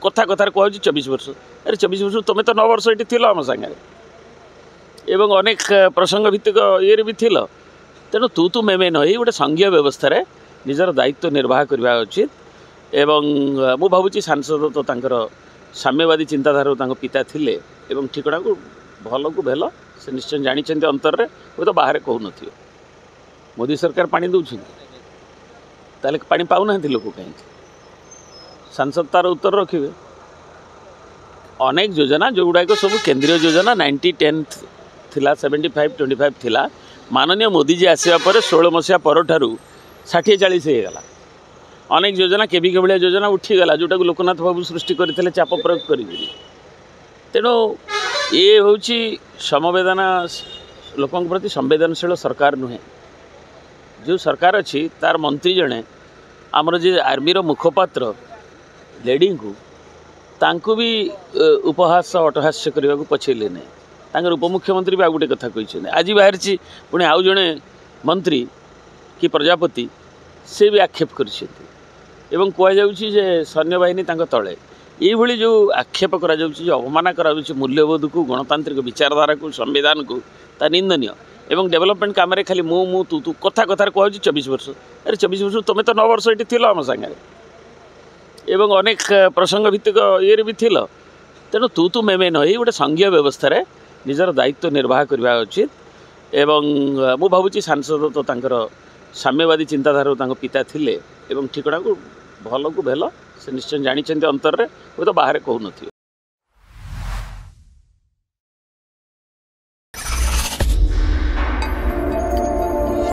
कथा कथार कहूँ 24 वर्ष अरे 24 वर्ष तुम्हें तो 9 वर्ष ये थी आम सागर एवं अनेक प्रसंग भित्तिक ये भी थिल तेणु तू मेमे नई गोटे संघीय व्यवस्था निजर दायित्व निर्वाह करवा उचित एवं मु भावुँ सांसद तो तांकर साम्यवादी चिंताधारा पिता थिले एवं ठिकड़ा को भल को भेल से निश्चय जानी अंतर में वो तो बाहर कहून मोदी सरकार पानी दौरान ताले पानी पाऊना लोक कहीं सांसद तार उत्तर रखिए अनेक योजना जो गुड़ाक सब केंद्रीय योजना 90-10 थिला 75-25 थिला माननीय मोदी जी आसवा पर 16 मसीहा पर 60-40 होगा अनेक योजना केवी भाया योजना उठीगला जोटा को लोकनाथ बाबू सृष्टि करते चाप प्रयोग कर तेणु ये हूँ समवेदना लोकों प्रति संवेदनशील सरकार नुहे जो सरकार अच्छी तार मंत्री जड़े आमर जे आर्मी मुखपात्र लेडी को तांको भी उपहास अटहास्य करने को पछेले नहीं तांकर उपमुख्यमंत्री भी आ गोटे कथा कहते आज बाहर पुणी आउ जड़े मंत्री कि प्रजापति से भी आक्षेप कर सैन्य बाहिनी तले ये जो आक्षेप करा अवमान करा मूल्यबोध को गणतांत्रिक विचारधारा को संविधान को ता निंदनीय एवं डेवलपमेंट काम खाली मु तू कथा कथार कहूँ 24 वर्ष अरे 24 वर्ष तुम्हें तो 9 वर्ष ये थी आम सागर एवं अनेक प्रसंग भित्तिक ये भी थिल तेणु तू मेमे नई गोटे संघीय व्यवस्था निजर दायित्व निर्वाह करवा उचित एवं मु भावुँ सांसद तो तांकर साम्यवादी चिंताधारा पिता थिले एवं ठिकड़ा को भल को भेल से निश्चय जानी अंतर में वो तो बाहर कहून।